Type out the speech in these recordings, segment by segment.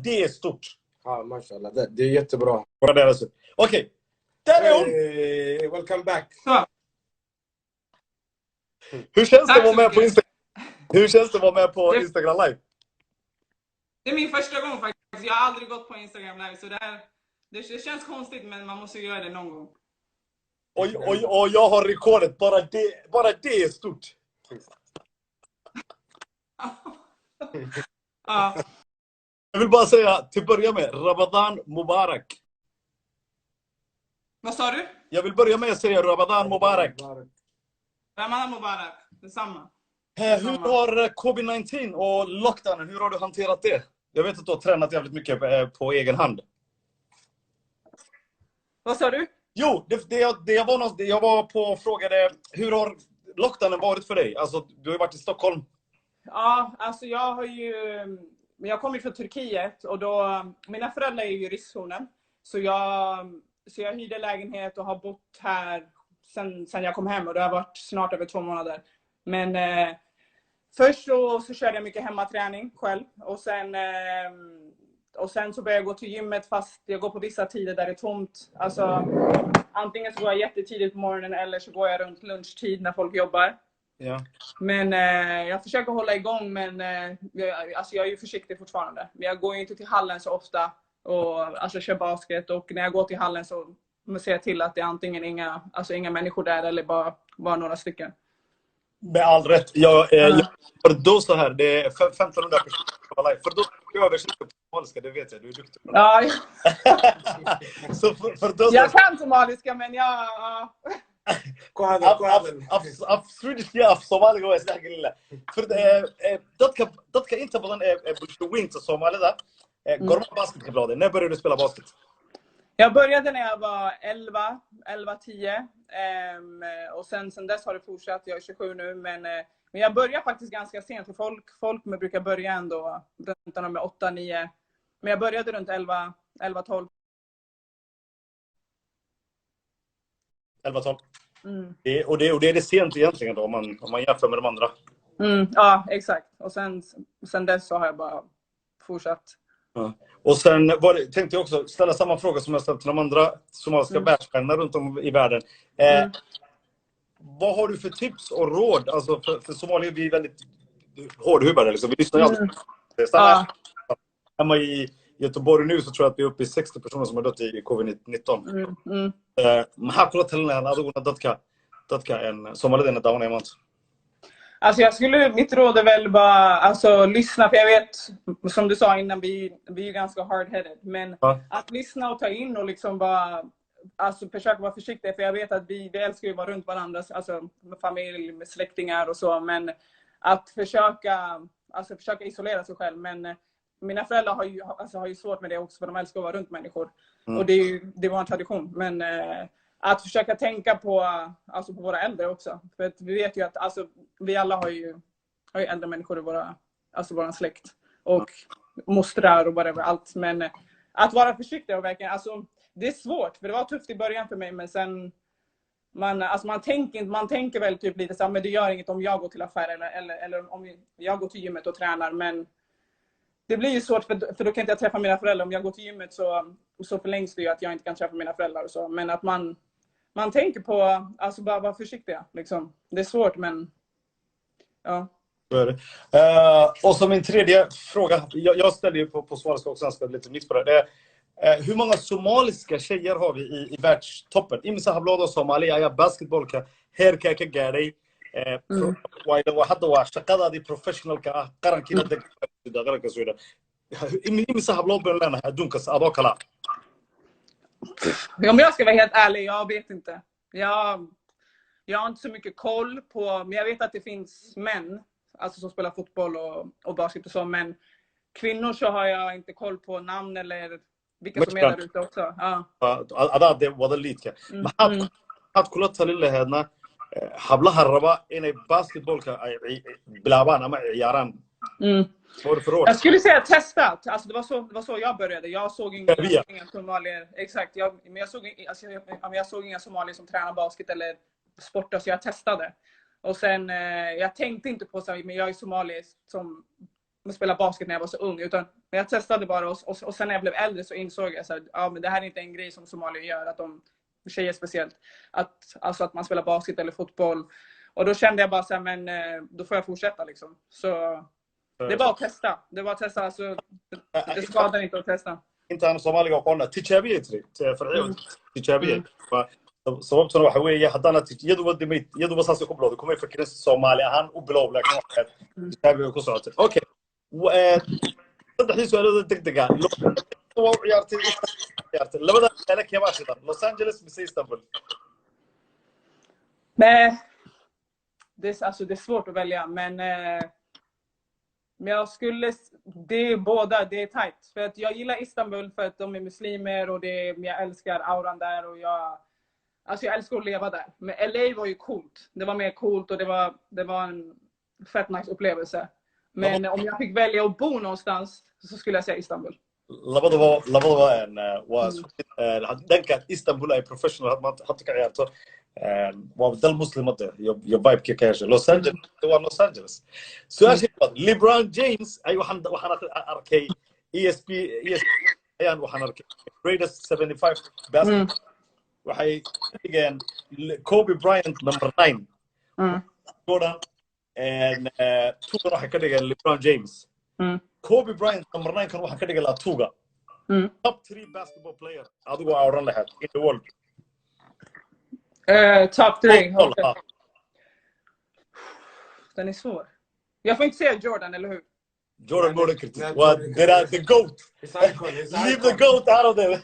det är stort. Ja, mashallah. Det är jättebra. Okej. Där är hon! Hey, welcome back. Så. Hur känns det Tack att vara så med på mycket. Instagram? Hur känns det att vara med på Instagram live? Det är min första gång faktiskt. Jag har aldrig gått på Instagram live. Så det känns konstigt, men man måste göra det någon gång. Och jag har rekordet. Bara det är stort. Ja. Jag vill bara säga till att börja med Ramadan Mubarak. Vad sa du? Jag vill börja med att säga Ramadan Mubarak. Ramadan Mubarak. Detsamma. Hur har COVID-19 och lockdownen, hur har du hanterat det? Jag vet att du har tränat jävligt mycket på egen hand. Vad sa du? Jo, jag var på och frågade, hur har lockdownen varit för dig? Alltså, du har ju varit i Stockholm. Ja, alltså jag kommer från Turkiet och då, mina föräldrar är ju i riskzonen. Så jag hyrde lägenhet och har bott här sen jag kom hem, och det har varit snart över 2 månader. Men först så körde jag mycket hemmaträning själv, och sen så började jag gå till gymmet, fast jag går på vissa tider där det är tomt. Alltså antingen så går jag jättetidigt på morgonen eller så går jag runt lunchtid när folk jobbar. Ja. Men jag försöker hålla igång, men jag är ju försiktig fortfarande. Jag går ju inte till hallen så ofta och alltså kör basket, och när jag går till hallen så måste jag till att det är antingen inga människor där eller bara några stycken. Med all rätt. För då så här, det är 1500 personer. För då jag översätter på somaliska, det vet jag. Du är duktig. Ja. Så för då Jag kan somaliska, men jag... af Swedish ya af Soomaaliga waa isdhex gelina. Dadka inta badan ee bulshooyinka Soomaalida gorma basket ka bilowday. När började du spela basket? Jag började när jag var 11-10. Och sen dess har det fortsatt. Jag är 27 nu, men jag började faktiskt ganska sent. För folk brukar börja ändå runt när de är 8-9. Men jag började runt 11-12. 11-12. Och det är det sent egentligen då, om man jämför med de andra. Ja, exakt. Och sen dess så har jag bara fortsatt. Ja. Och sen tänkte jag också ställa samma fråga som jag ställt till de andra somaliska världsstjärnorna runt om i världen. Vad har du för tips och råd? Alltså för Somalia är vi väldigt hårdhudade. Liksom. Vi lyssnar ju alltid. Hemma i Göteborg nu så tror jag att vi är uppe i 60 personer som har dött i covid-19. Maxaa kula talinayaa adiguna dadka en Somalidana daawanaya maanta? Alltså mitt råd är väl bara lyssna, för jag vet, som du sa innan, vi är ganska hard-headed, men att lyssna och ta in och liksom bara försöka vara försiktiga, för jag vet att vi älskar ju att vara runt varandra, alltså med familj, med släktingar och så, men att försöka isolera sig själv. Men mina föräldrar har ju svårt med det också, för de älskar att vara runt människor. Och det var en tradition. Men att försöka tänka på våra äldre också. För att vi vet ju att vi alla har ju äldre människor i våran släkt. Och mostrar och whatever, allt. Men att vara försiktig och verkligen, det är svårt. För det var tufft i början för mig, men sen man tänker väl typ lite så, men det gör inget om jag går till affär eller om jag går till gymmet och tränar, men det blir ju svårt, för då kan inte jag träffa mina föräldrar. Om jag går till gymmet så förlängs det ju att jag inte kan träffa mina föräldrar och så. Men att man tänker på, bara vara försiktiga liksom. Det är svårt, men ja. Och som min tredje fråga, jag ställer ju på somaliska också, jag lite nytt på det. Hur många somaliska tjejer har vi i världstoppen? Imsa habloda Somalia ayaa basketballka heerka ka gaaray. Hadda waa shaqadaadii professionalka ah qarankiina qaranka Sweden. Imsa hablood baynu leenahay adduunkas adoo kala? Om jag ska vara helt ärlig, jag vet inte. Jag har inte så mycket koll på, men jag vet att det finns män som spelar fotboll och basket och så, men kvinnor så har jag inte koll på namn eller vilka som är där ute också. Adaa de wada liidka. Maxaad kula talin lahaydna hablaha raba inay basketbollka ay bilaabaan ama ciyaaraan? Jag skulle säga testat. Det var så jag började. Jag såg inga somalier. Exakt. Men jag såg inga somalier som tränar basket eller sportar, så jag testade. Och sen jag tänkte inte på så, men jag är somalier som spelar basket när jag var så ung, utan Men jag testade bara och sen när jag blev äldre så insåg jag så här, ja men det här är inte en grej som somalier gör, att de tjejer speciellt, att man spelar basket eller fotboll. Och då kände jag bara så här, men då får jag fortsätta liksom. Så det var att testa. Det var att testa, alltså det skadar inte att testa. انت انا صومالي وقلنا تجابيه تري فرعيه تجابيه sababtuna waxa weeye hadana iyadu wadamay iyadu basaas ku bilowday kuma fikirin Soomaali ahaan u bilow laakiin waxa tijaabiye ku socotay okay saddexdii su'aalood degdega loo ciyaartay labada kale kee baa shidan Los Angeles mise Istanbul men det är svårt att välja men jag skulle det är båda, det är tight för att jag gillar Istanbul för att de är muslimer och jag älskar auran där och jag älskar att leva där. Men LA var ju coolt. Det var mer coolt och det var en fett nice upplevelse. Men om jag fick välja att bo någonstans så skulle jag säga Istanbul. labadaba was danka Istanbul ay professional hadda ka ciyaarto waa dal muslimada iyo vibe ka yeeshay Los Angeles waa Los Angeles su'aasha LeBron James ay waxaan arkay ESPN waxaan arkay greatest 75 basketball waxay dhigeen Kobe Bryant number 9 Jordan and two waxa ka dhigeen LeBron James Kobe Bryant number 9 kan waxa ka dhigay la tuuga top 3 basketball player adigu waa oran lahayd in the world top 3 okay. Den är svår. Jag får inte säga Jordan eller hur? Jordan Gordon kritik. What the GOAT? Leave the GOAT out of there.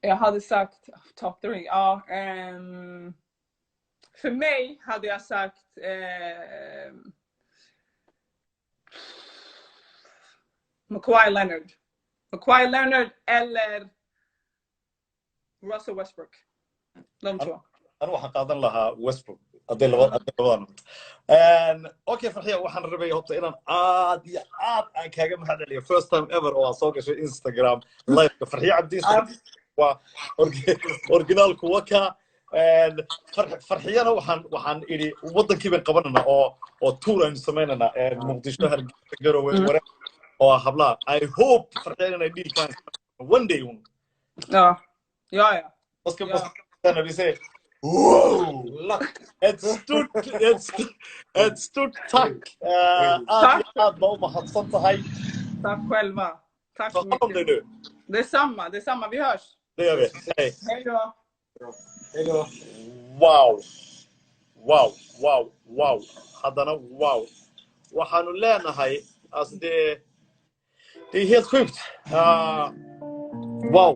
Jag hade sagt top 3. Ja, för mig hade jag sagt Kawhi Leonard eller Russell Westbrook. De två. أنا waxaan qaadan lahaa Westbrook hadii labadaan okay farxiya waxaan rabay horta inaan aad aan kaaga mahadceliyo first time ever oo aan soo gashay Instagram live ka farxiya cabdi waa originalku waka farxiyana waxaan iri wadankii baan qabanana oo tour aan sameynana Muqdisho Hargeysa Garowe oo habla I hope farxiyana inay deal kan one day ja Then we say, whoa! Ett stort tack. Tack mahadsan tahay. Tack själva. Tack så mycket. Det nu. Detsamma. Vi hörs. Det gör vi. Hej. Hej då. Hej då. Wow. Haddana wow. Waxaanu leenahay as det är helt sjukt. Wow.